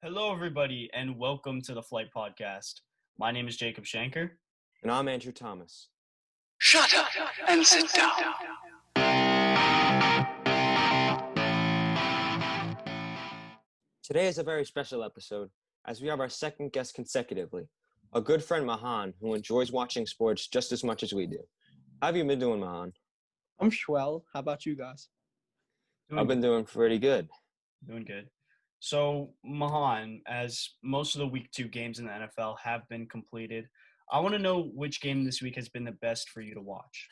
Hello, everybody, and welcome to the Flight Podcast. My name is Jacob Shanker. And I'm Andrew Thomas. Shut up and sit down. Today is a very special episode as we have our second guest consecutively, a good friend Mahaan who enjoys watching sports just as much as we do. How have you been doing, Mahaan? I'm swell. How about you guys? I've been doing pretty good. Doing good. So, Mahaan, as most of the Week 2 games in the NFL have been completed, I want to know which game this week has been the best for you to watch.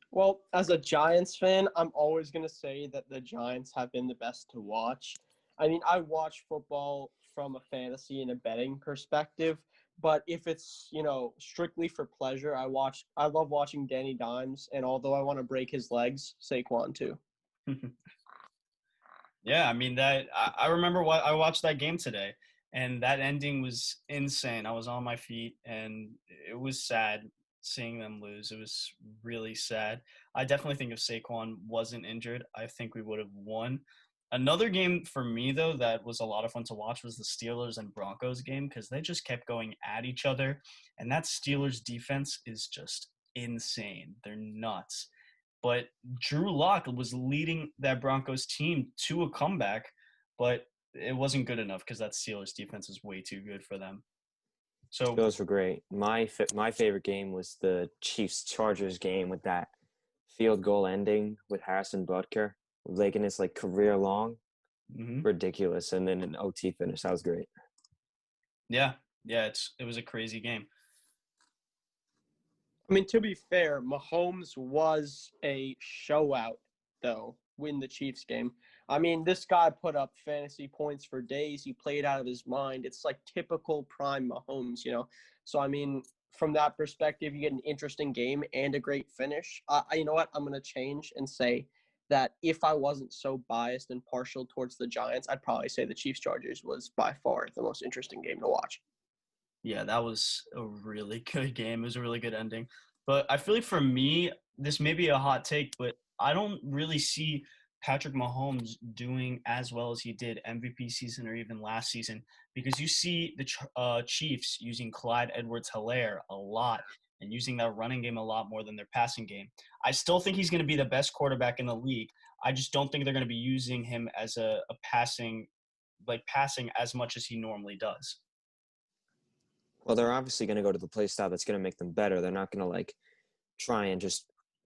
Well, as a Giants fan, I'm always going to say that the Giants have been the best to watch. I mean, I watch football from a fantasy and a betting perspective, but if it's, strictly for pleasure, I love watching Danny Dimes, and although I want to break his legs, Saquon too. Yeah, I mean, I remember what I watched that game today, and that ending was insane. I was on my feet, and it was sad seeing them lose. It was really sad. I definitely think if Saquon wasn't injured, I think we would have won. Another game for me, though, that was a lot of fun to watch was the Steelers and Broncos game because they just kept going at each other, and that Steelers defense is just insane. They're nuts. But Drew Lock was leading that Broncos team to a comeback, but it wasn't good enough because that Steelers defense is way too good for them. So Those were great. My favorite game was the Chiefs-Chargers game with that field goal ending with Harrison Butker, making his career long. Ridiculous. And then an OT finish. That was great. Yeah, it was a crazy game. I mean, to be fair, Mahomes was a showout, though, in the Chiefs game. I mean, this guy put up fantasy points for days. He played out of his mind. It's like typical prime Mahomes, So, I mean, from that perspective, you get an interesting game and a great finish. You know what? I'm going to change and say that if I wasn't so biased and partial towards the Giants, I'd probably say the Chiefs-Chargers was by far the most interesting game to watch. Yeah, that was a really good game. It was a really good ending. But I feel like for me, this may be a hot take, but I don't really see Patrick Mahomes doing as well as he did MVP season or even last season because you see the Chiefs using Clyde Edwards-Helaire a lot and using that running game a lot more than their passing game. I still think he's going to be the best quarterback in the league. I just don't think they're going to be using him as a passing as much as he normally does. Well, they're obviously going to go to the play style that's going to make them better. They're not going to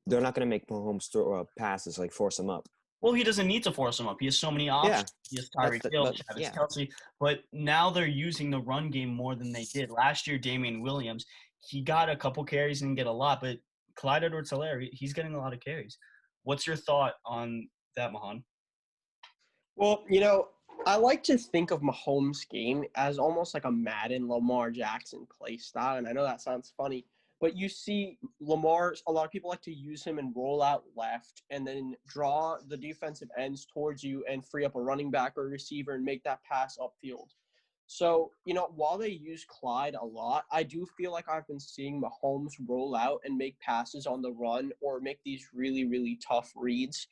they're not going to make Mahomes throw passes, force him up. Well, he doesn't need to force him up. He has so many options. Yeah. He has Tyreek Hill, Travis Kelce. But now they're using the run game more than they did. Last year, Damian Williams, he got a couple carries and didn't get a lot. But Clyde Edwards-Helaire, he's getting a lot of carries. What's your thought on that, Mahaan? Well, I like to think of Mahomes' game as almost like a Madden Lamar Jackson play style. And I know that sounds funny, but you see a lot of people like to use him and roll out left and then draw the defensive ends towards you and free up a running back or a receiver and make that pass upfield. So, while they use Clyde a lot, I do feel like I've been seeing Mahomes roll out and make passes on the run or make these really, really tough reads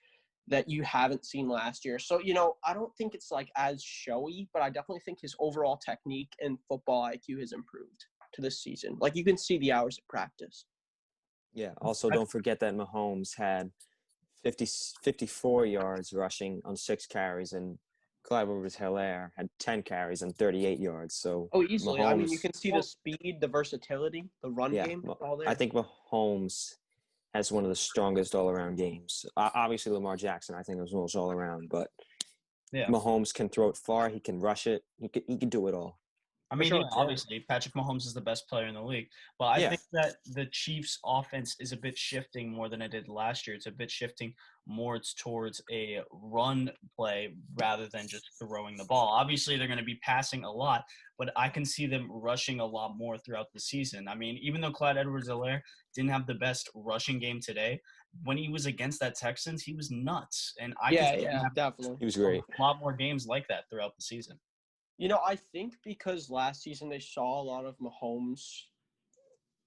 that you haven't seen last year. So, I don't think it's as showy, but I definitely think his overall technique and football IQ has improved to this season. You can see the hours of practice. Yeah. Also, don't forget that Mahomes had 54 yards rushing on 6 carries, and Clyde Edwards-Helaire had 10 carries and 38 yards. So easily. Mahomes, I mean, you can see the speed, the versatility, the run game, all there. I think Mahomes has one of the strongest all-around games. Obviously, Lamar Jackson, I think, was most all-around, but Mahomes can throw it far. He can rush it. He can do it all. I mean, obviously, Patrick Mahomes is the best player in the league. But I think that the Chiefs' offense is a bit shifting more than it did last year. It's a bit shifting more towards a run play rather than just throwing the ball. Obviously, they're going to be passing a lot, but I can see them rushing a lot more throughout the season. I mean, even though Clyde Edwards-Helaire didn't have the best rushing game today, when he was against that Texans, he was nuts. And definitely. He was great. A lot more games like that throughout the season. I think because last season they saw a lot of Mahomes,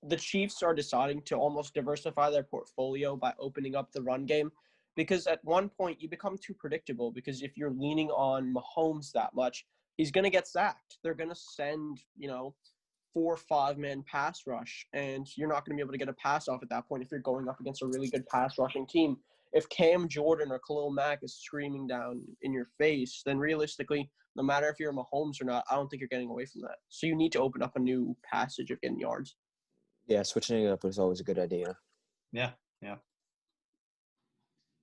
the Chiefs are deciding to almost diversify their portfolio by opening up the run game. Because at one point you become too predictable because if you're leaning on Mahomes that much, he's going to get sacked. They're going to send, 4 or 5-man pass rush, and you're not going to be able to get a pass off at that point if you're going up against a really good pass rushing team. If Cam Jordan or Khalil Mack is screaming down in your face, then realistically, no matter if you're Mahomes or not, I don't think you're getting away from that. So you need to open up a new passage of getting yards. Yeah, switching it up is always a good idea. Yeah.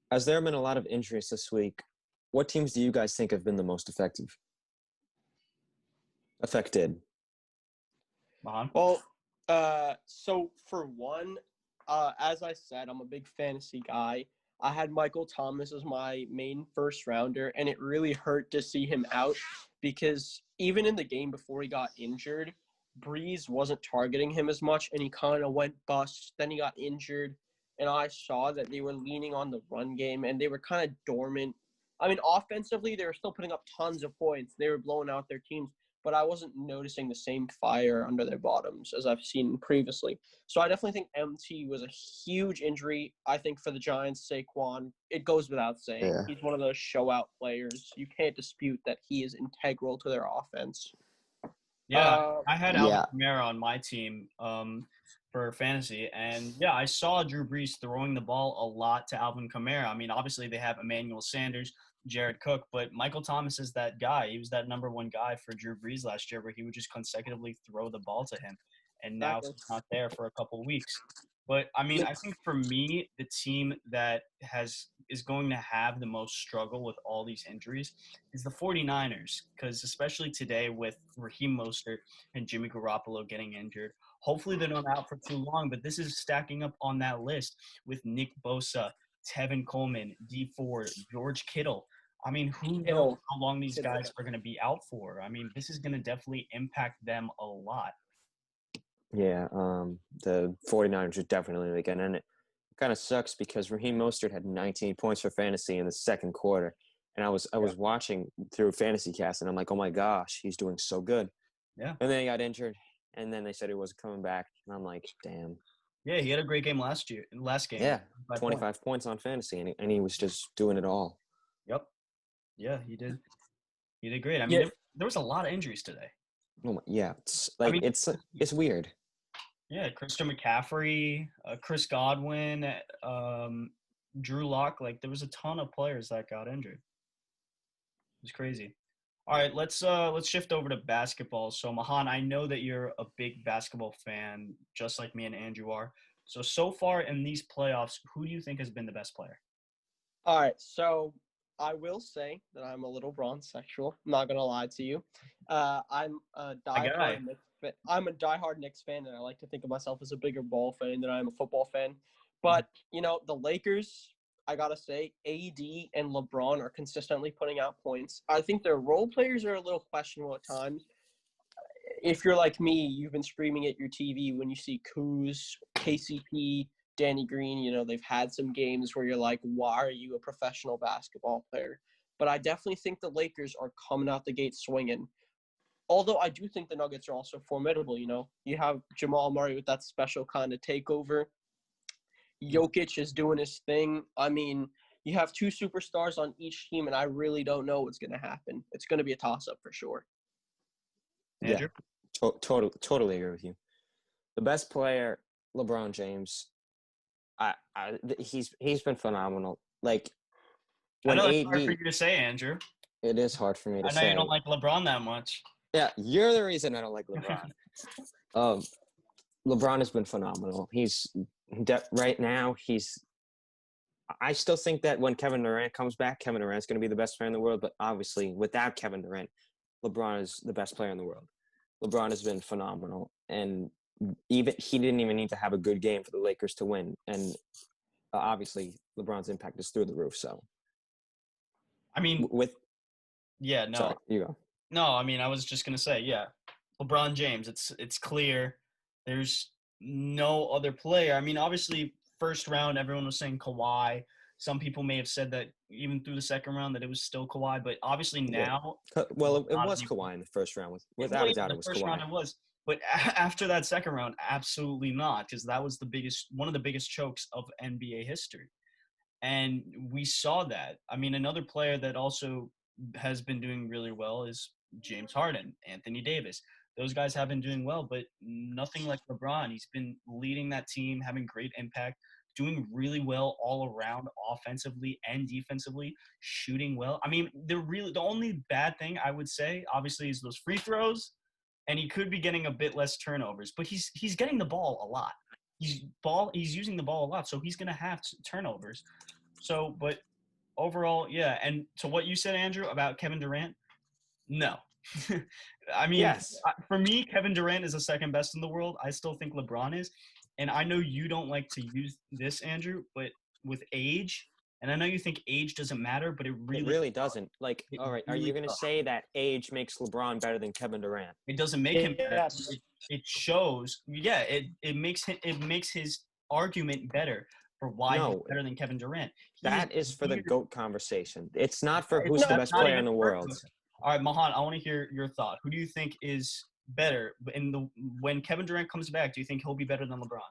As there have been a lot of injuries this week, what teams do you guys think have been the most affected? Mahaan? Well, so for one, as I said, I'm a big fantasy guy. I had Michael Thomas as my main first rounder, and it really hurt to see him out because even in the game before he got injured, Breeze wasn't targeting him as much, and he kind of went bust. Then he got injured, and I saw that they were leaning on the run game, and they were kind of dormant. I mean, offensively, they were still putting up tons of points. They were blowing out their teams, but I wasn't noticing the same fire under their bottoms as I've seen previously. So I definitely think MT was a huge injury. I think for the Giants, Saquon, it goes without saying. Yeah. He's one of those show-out players. You can't dispute that he is integral to their offense. Yeah, I had Alvin Yeah. Kamara on my team for fantasy, and yeah, I saw Drew Brees throwing the ball a lot to Alvin Kamara. I mean, obviously they have Emmanuel Sanders, Jared Cook, but Michael Thomas is that guy. He was that number one guy for Drew Brees last year, where he would just consecutively throw the ball to him, and now Exactly. he's not there for a couple of weeks. But I mean, I think for me, the team that is going to have the most struggle with all these injuries is the 49ers, because especially today with Raheem Mostert and Jimmy Garoppolo getting injured, hopefully they're not out for too long, but this is stacking up on that list with Nick Bosa, Tevin Coleman, Dee Ford, George Kittle. I mean, who knows how long these guys are going to be out for? I mean, this is going to definitely impact them a lot. Yeah, the 49ers are definitely again, and it kind of sucks because Raheem Mostert had 19 points for fantasy in the second quarter, and I was watching through Fantasy Cast, and I'm like, oh my gosh, he's doing so good. Yeah. And then he got injured, and then they said he wasn't coming back, and I'm like, damn. Yeah, he had a great game last game. Yeah, 25 points on fantasy, and he was just doing it all. Yep. Yeah, he did. He did great. I mean, there was a lot of injuries today. Oh my, yeah, it's like it's weird. Yeah, Christian McCaffrey, Chris Godwin, Drew Lock. Like there was a ton of players that got injured. It was crazy. All right, let's shift over to basketball. So Mahaan, I know that you're a big basketball fan, just like me and Andrew are. So far in these playoffs, who do you think has been the best player? All right, so I will say that I'm a little bronze-sexual. I'm not gonna lie to you. I'm a diehard Knicks fan, and I like to think of myself as a bigger ball fan than I am a football fan. But the Lakers, I gotta say, AD and LeBron are consistently putting out points. I think their role players are a little questionable at times. If you're like me, you've been screaming at your TV when you see Kuz, KCP, Danny Green. They've had some games where you're like, why are you a professional basketball player? But I definitely think the Lakers are coming out the gate swinging. Although I do think the Nuggets are also formidable. You have Jamal Murray with that special kind of takeover. Jokic is doing his thing. I mean, you have two superstars on each team, and I really don't know what's going to happen. It's going to be a toss-up for sure. Andrew? Yeah, totally agree with you. The best player, LeBron James. He's been phenomenal. Like I when know it's AD, hard for you to say, Andrew. It is hard for me to say. I know you don't like LeBron that much. Yeah, you're the reason I don't like LeBron. LeBron has been phenomenal. Right now. I still think that when Kevin Durant comes back, Kevin Durant's going to be the best player in the world. But obviously, without Kevin Durant, LeBron is the best player in the world. LeBron has been phenomenal, and he didn't even need to have a good game for the Lakers to win. And obviously, LeBron's impact is through the roof. So, I mean, Sorry, you go. No, I mean, I was just gonna say, yeah, LeBron James. It's clear. There's no other player. I mean, obviously, first round, everyone was saying Kawhi. Some people may have said that even through the second round that it was still Kawhi, but obviously now. Well, it was Kawhi in the first round. Without a doubt, it was Kawhi. The first round it was. But after that second round, absolutely not, because that was one of the biggest chokes of NBA history. And we saw that. I mean, another player that also has been doing really well is James Harden, Anthony Davis. Those guys have been doing well, but nothing like LeBron. He's been leading that team, having great impact, doing really well all around offensively and defensively, shooting well. I mean, the only bad thing I would say, obviously, is those free throws, and he could be getting a bit less turnovers, but he's getting the ball a lot. He's using the ball a lot, so he's going to have turnovers. So, but overall, yeah. And to what you said, Andrew, about Kevin Durant, no. I mean, Yes. for me, Kevin Durant is the second best in the world. I still think LeBron is. And I know you don't like to use this, Andrew, but with age, and I know you think age doesn't matter, but it really doesn't. Like, It all right, are really you going to does. say that age makes LeBron better than Kevin Durant? It doesn't make him better. Yes. It shows, yeah, it makes his argument better for why he's No, better than Kevin Durant. that is for the weird. GOAT conversation. It's not for who's No, the it's best not player even in the for- world. All right, Mahaan, I want to hear your thought. Who do you think is better when Kevin Durant comes back? Do you think he'll be better than LeBron?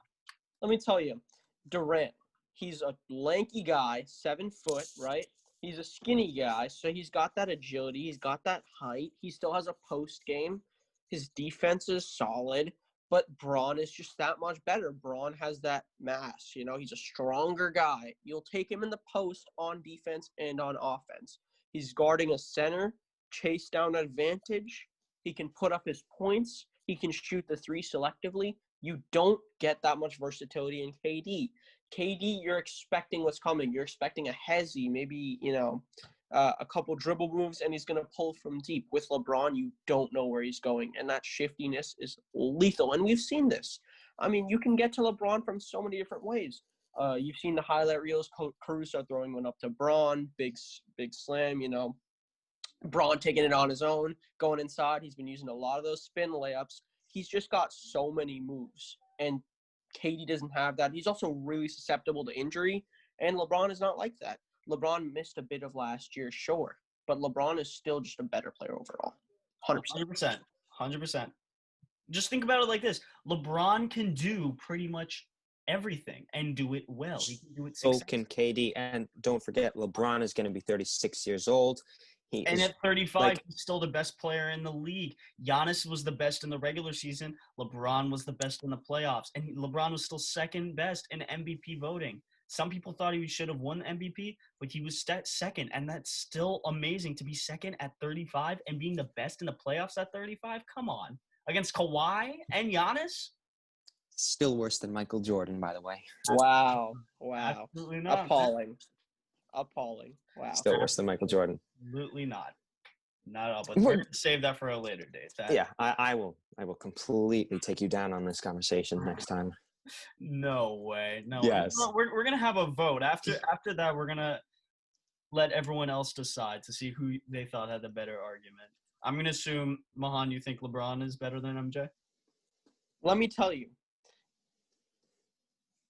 Let me tell you, Durant, he's a lanky guy, 7 foot, right? He's a skinny guy, so he's got that agility. He's got that height. He still has a post game. His defense is solid, but Braun is just that much better. Braun has that mass. He's a stronger guy. You'll take him in the post on defense and on offense. He's guarding a center, chase down advantage. He can put up his points. He can shoot the three selectively. You don't get that much versatility in KD. KD, you're expecting what's coming. You're expecting a hezzy, maybe, a couple dribble moves, and he's going to pull from deep. With LeBron, you don't know where he's going, and that shiftiness is lethal, and we've seen this. I mean, you can get to LeBron from so many different ways. You've seen the highlight reels, Caruso throwing one up to Braun, big slam, Braun taking it on his own, going inside. He's been using a lot of those spin layups. He's just got so many moves, and KD doesn't have that. He's also really susceptible to injury, and LeBron is not like that. LeBron missed a bit of last year, sure, but LeBron is still just a better player overall. 100%. 100%. Just think about it like this. LeBron can do pretty much everything and do it well. He can do it So can KD, and don't forget, LeBron is going to be 36 years old. At 35, he's still the best player in the league. Giannis was the best in the regular season. LeBron was the best in the playoffs. And LeBron was still second best in MVP voting. Some people thought he should have won MVP, but he was second. And that's still amazing to be second at 35 and being the best in the playoffs at 35. Come on. Against Kawhi and Giannis? Still worse than Michael Jordan, by the way. Wow. Absolutely not. Appalling. Wow. Still worse than Michael Jordan. Absolutely not. Not at all. But we're going to save that for a later date. Yeah, I will completely take you down on this conversation next time. No way. No. Yes. We're going to have a vote. After that, we're going to let everyone else decide to see who they thought had the better argument. I'm going to assume, Mahaan, you think LeBron is better than MJ? Let me tell you.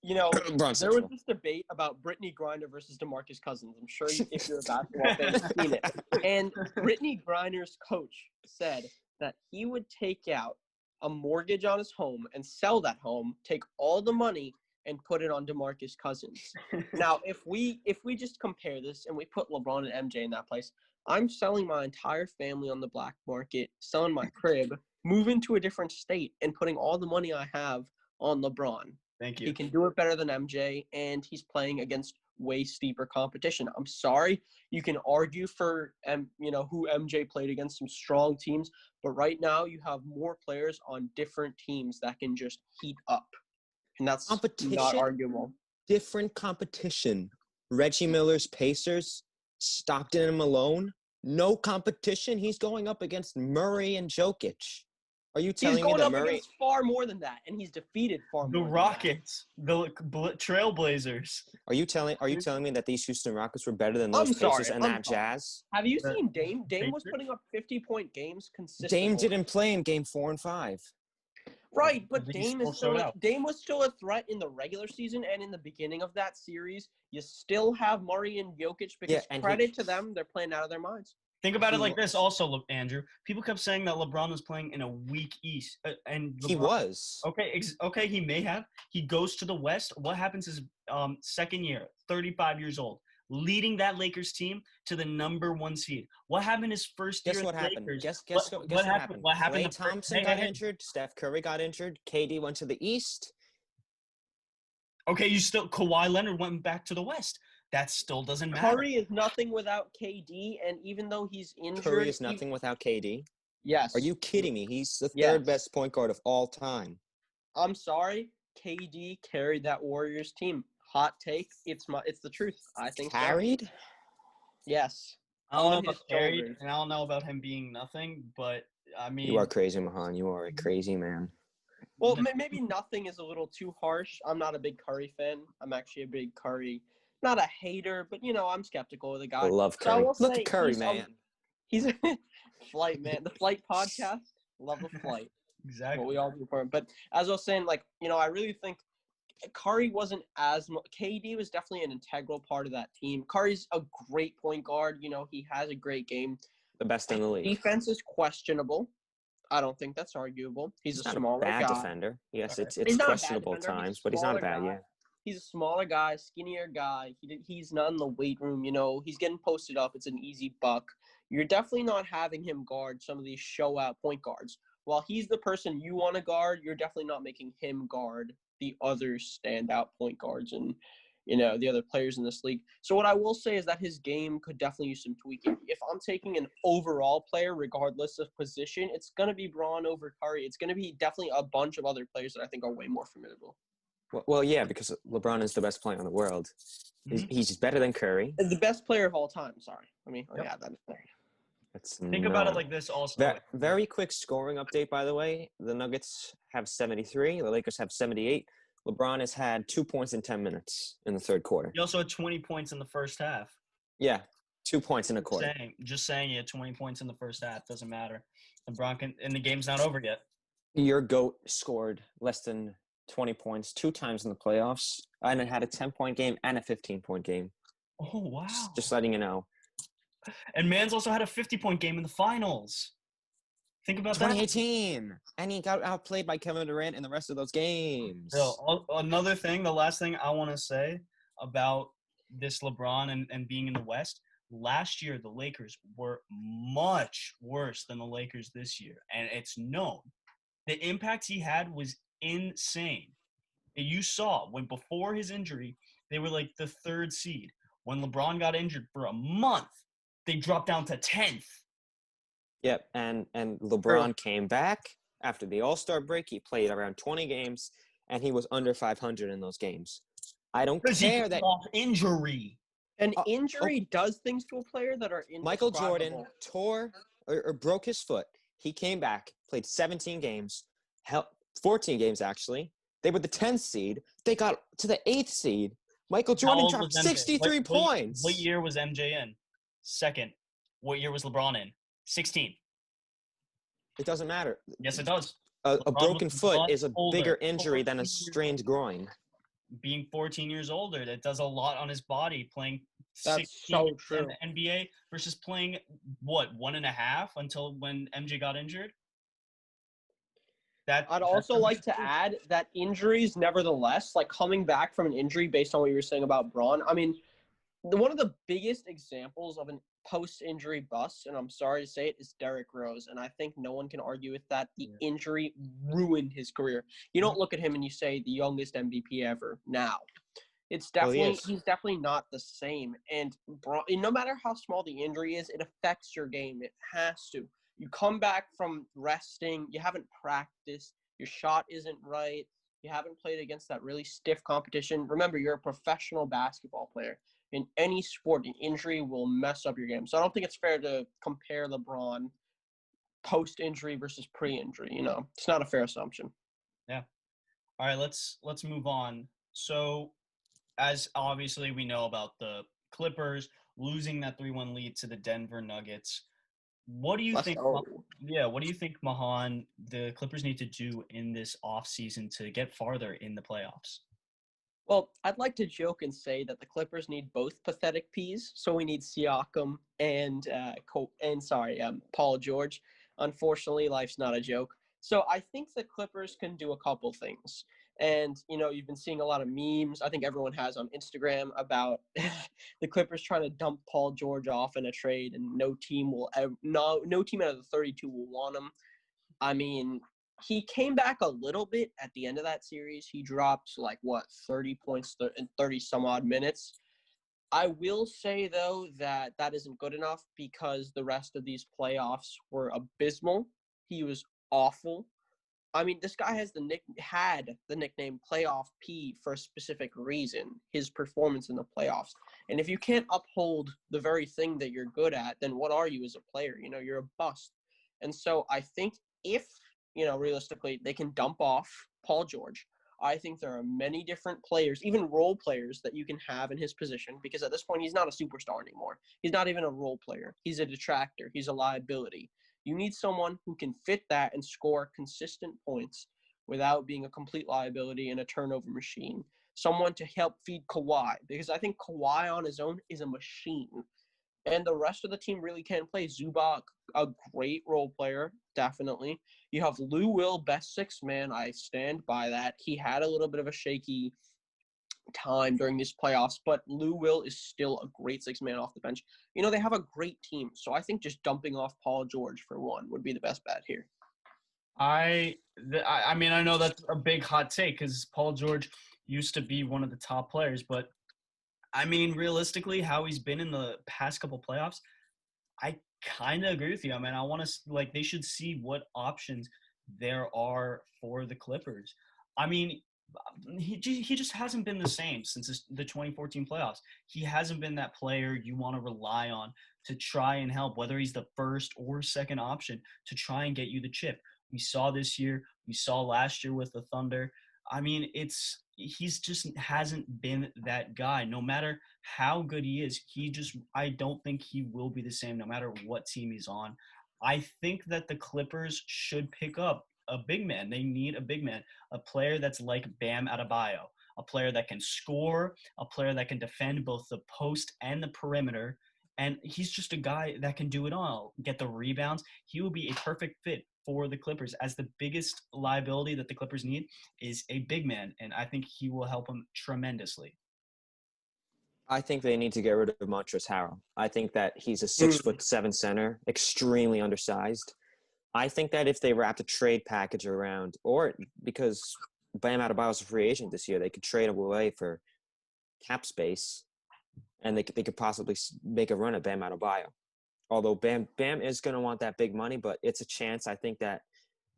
There was this debate about Brittany Griner versus DeMarcus Cousins. I'm sure if you're a basketball fan, you've seen it. And Brittany Griner's coach said that he would take out a mortgage on his home and sell that home, take all the money, and put it on DeMarcus Cousins. Now, if we just compare this and we put LeBron and MJ in that place, I'm selling my entire family on the black market, selling my crib, moving to a different state, and putting all the money I have on LeBron. Thank you. He can do it better than MJ, and he's playing against way steeper competition. I'm sorry. You can argue for who MJ played against, some strong teams, but right now you have more players on different teams that can just heat up. And that's not arguable. Different competition. Reggie Miller's Pacers, Stockton and Malone, no competition. He's going up against Murray and Jokic. Are you telling me that Murray? He's going up Murray against far more than that, and he's defeated far more. The Rockets, the Trailblazers. Are you telling me that these Houston Rockets were better than those Pacers and that Jazz? Have you seen Dame? Dame was putting up 50-point games consistently. Dame didn't play in Game 4 and 5. Right, but Dame was still a threat in the regular season and in the beginning of that series. You still have Murray and Jokic because credit to them, they're playing out of their minds. Think about it like this also, Andrew. People kept saying that LeBron was playing in a weak East. And LeBron, he was. Okay, he may have. He goes to the West. What happens is second year, 35 years old. leading that Lakers team to the number 1 seed. What happened his first year Guess at what the happened? Lakers? Guess What what happened? happened? What happened? Klay The first, Thompson got injured. Steph Curry got injured. KD went to the East. Okay, Kawhi Leonard went back to the West. That still doesn't matter. Curry is nothing without KD, and even though he's injured, Curry is nothing without KD. Yes. Are you kidding me? He's the Yes. third best point guard of all time. I'm sorry, KD carried that Warriors team. Hot take. It's the truth. I think Carried? so. Yes. I don't know On his about carried, shoulders. and I don't know about him being nothing, but I mean, You are crazy, Mahaan. You are a crazy man. Well, maybe nothing is a little too harsh. I'm not a big Curry fan. I'm actually a big Curry, not a hater, but I'm skeptical of the guy. I love So I Curry. will Look say at Curry, man. He's a Flight, man. The Flight podcast. Love the Flight. exactly. What we all do for him. But as I was saying, I really think Curry wasn't as much. KD was definitely an integral part of that team. Curry's a great point guard. He has a great game. The best in the league. Defense is questionable. I don't think that's arguable. He's a not smaller a bad guy. defender. Yes, it's He's not a bad questionable defender. He's a times, but he's not a smaller bad. guy. Yeah. He's a smaller guy, skinnier guy. He's not in the weight room. He's getting posted up. It's an easy buck. You're definitely not having him guard some of these show-out point guards. While he's the person you want to guard, you're definitely not making him guard the other standout point guards and the other players in this league. So what I will say is that his game could definitely use some tweaking. If I'm taking an overall player, regardless of position, it's going to be Braun over Curry. It's going to be definitely a bunch of other players that I think are way more formidable. Well, yeah, because LeBron is the best player in the world. He's better than Curry. The best player of all time. Sorry. Let me add that in there. Think about it like this also. Very quick scoring update, by the way. The Nuggets have 73. The Lakers have 78. LeBron has had 2 points in 10 minutes in the third quarter. He also had 20 points in the first half. Yeah, 2 points in a quarter. Just saying he had 20 points in the first half. Doesn't matter. And the game's not over yet. Your GOAT scored less than 20 points 2 times in the playoffs, and it had a 10-point game and a 15-point game. Oh, wow. Just letting you know. And Mans also had a 50-point game in the finals. Think about 2018. And he got outplayed by Kevin Durant in the rest of those games. So, another thing, the last thing I want to say about this LeBron and being in the West, last year the Lakers were much worse than the Lakers this year. And it's known. The impact he had was insane. And you saw when before his injury, they were like the 3rd seed. When LeBron got injured for a month, they dropped down to 10th. Yep, and LeBron came back after the All-Star break. He played around 20 games, and he was under 500 in those games. I don't care that injury. An injury does things to a player that are Michael Jordan tore or broke his foot. He came back, played 17 games, 14 games actually. They were the 10th seed. They got to the 8th seed. Michael Jordan dropped 63 points. What year was MJ in? 2nd. What year was LeBron in? 16. It doesn't matter. Yes, it does. A broken foot is a bigger injury than a strained groin. Being 14 years older, that does a lot on his body. Playing 16 in the NBA versus playing, 1.5 until when MJ got injured? I'd also like to add that injuries, nevertheless, coming back from an injury based on what you were saying about Braun, I mean, one of the biggest examples of an post-injury bust, and I'm sorry to say it, is Derrick Rose. And I think no one can argue with that. The injury ruined his career. You don't look at him and you say the youngest MVP ever now. It's definitely he's definitely not the same. And no matter how small the injury is, it affects your game. It has to. You come back from resting, you haven't practiced, your shot isn't right, you haven't played against that really stiff competition. Remember, you're a professional basketball player. In any sport, an injury will mess up your game. So I don't think it's fair to compare LeBron post-injury versus pre-injury. It's not a fair assumption. Yeah. All right, let's move on. So, as obviously we know about the Clippers losing that 3-1 lead to the Denver Nuggets, what do you think? Yeah, what do you think, Mahaan, the Clippers need to do in this offseason to get farther in the playoffs? Well, I'd like to joke and say that the Clippers need both pathetic P's. So we need Siakam and Paul George. Unfortunately, life's not a joke. So I think the Clippers can do a couple things. And, you've been seeing a lot of memes. I think everyone has on Instagram about the Clippers trying to dump Paul George off in a trade, and no team no team out of the 32 will want him. I mean, he came back a little bit at the end of that series. He dropped 30 points in 30 some odd minutes. I will say, though, that isn't good enough because the rest of these playoffs were abysmal. He was awful. I mean, this guy had the nickname Playoff P for a specific reason, his performance in the playoffs. And if you can't uphold the very thing that you're good at, then what are you as a player? You're a bust. And so I think if, realistically, they can dump off Paul George, I think there are many different players, even role players, that you can have in his position, because at this point, he's not a superstar anymore. He's not even a role player. He's a detractor. He's a liability. You need someone who can fit that and score consistent points without being a complete liability and a turnover machine. Someone to help feed Kawhi, because I think Kawhi on his own is a machine. And the rest of the team really can play. Zubac, a great role player, definitely. You have Lou Will, best sixth man. I stand by that. He had a little bit of a shaky time during these playoffs, but Lou Will is still a great sixth man off the bench. They have a great team. So I think just dumping off Paul George for one would be the best bet here. I mean, I know that's a big hot take because Paul George used to be one of the top players, but I mean, realistically, how he's been in the past couple playoffs, I kind of agree with you. I mean, I want to they should see what options there are for the Clippers. I mean, he just hasn't been the same since the 2014 playoffs. He hasn't been that player you want to rely on to try and help, whether he's the first or second option to try and get you the chip. We saw this year. We saw last year with the Thunder. I mean, he's just hasn't been that guy. No matter how good he is, I don't think he will be the same no matter what team he's on. I think that the Clippers should pick up a big man. They need a big man, a player that's like Bam Adebayo, a player that can score, a player that can defend both the post and the perimeter. And he's just a guy that can do it all, get the rebounds. He will be a perfect fit for the Clippers, as the biggest liability that the Clippers need is a big man, and I think he will help them tremendously. I think they need to get rid of Montrezl Harrell. I think that he's a 6'7" center, extremely undersized. I think that if they wrapped a trade package around, or because Bam Adebayo is a free agent this year, they could trade him away for cap space, and they could possibly make a run at Bam Adebayo. Although Bam is going to want that big money, but it's a chance. I think that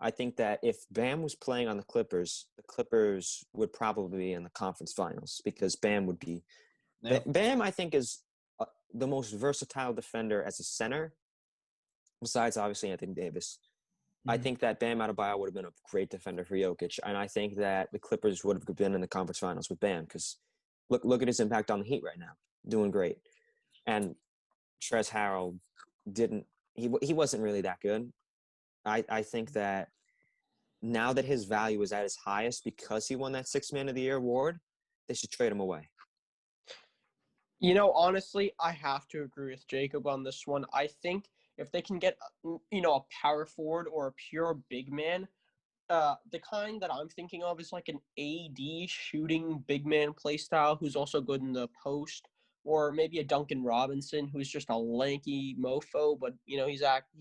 if Bam was playing on the Clippers would probably be in the conference finals because Bam would be. Yeah. Bam, I think, is the most versatile defender as a center, besides obviously Anthony Davis. Mm-hmm. I think that Bam Adebayo would have been a great defender for Jokic, and I think that the Clippers would have been in the conference finals with Bam because look at his impact on the Heat right now, doing great, and Trez Harrell he wasn't really that good. I think that now that his value is at its highest because he won that Sixth Man of the Year award, they should trade him away. Honestly, I have to agree with Jacob on this one. I think if they can get, a power forward or a pure big man, the kind that I'm thinking of is like an AD shooting big man play style who's also good in the post. Or maybe a Duncan Robinson, who's just a lanky mofo, but he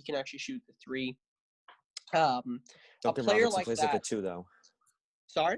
can actually shoot the three. Duncan a player Robinson like plays that. At the two, though. Sorry.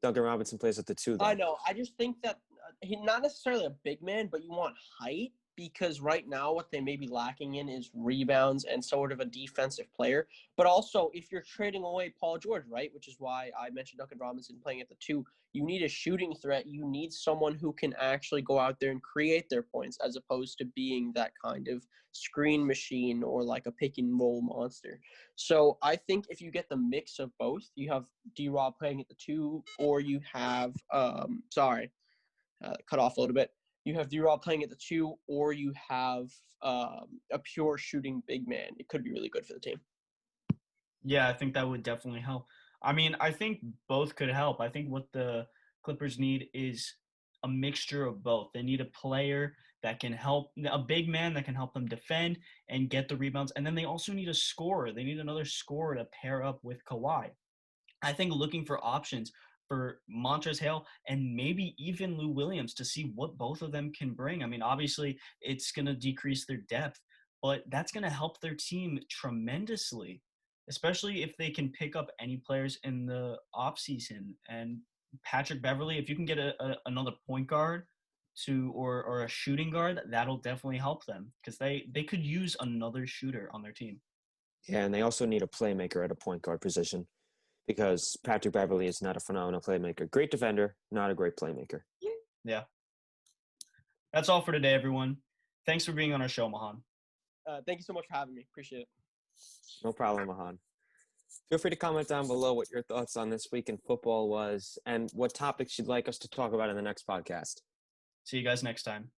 Duncan Robinson plays at the two, though. I know. I just think that he's not necessarily a big man, but you want height. Because right now what they may be lacking in is rebounds and sort of a defensive player. But also, if you're trading away Paul George, right, which is why I mentioned Duncan Robinson playing at the two, you need a shooting threat. You need someone who can actually go out there and create their points as opposed to being that kind of screen machine or like a pick and roll monster. So I think if you get the mix of both, you have D-Rob playing at the two, or you have cut off a little bit. You have D-Rob playing at the two, or you have a pure shooting big man. It could be really good for the team. Yeah, I think that would definitely help. I mean, I think both could help. I think what the Clippers need is a mixture of both. They need a player that can help, a big man that can help them defend and get the rebounds. And then they also need a scorer. They need another scorer to pair up with Kawhi. I think looking for options for Montrezl Harrell and maybe even Lou Williams to see what both of them can bring. I mean, obviously, it's going to decrease their depth, but that's going to help their team tremendously, especially if they can pick up any players in the offseason. And Patrick Beverley, if you can get another point guard or a shooting guard, that'll definitely help them because they could use another shooter on their team. Yeah, and they also need a playmaker at a point guard position because Patrick Beverley is not a phenomenal playmaker. Great defender, not a great playmaker. Yeah. That's all for today, everyone. Thanks for being on our show, Mahaan. Thank you so much for having me. Appreciate it. No problem, Mahaan. Feel free to comment down below what your thoughts on this week in football was and what topics you'd like us to talk about in the next podcast. See you guys next time.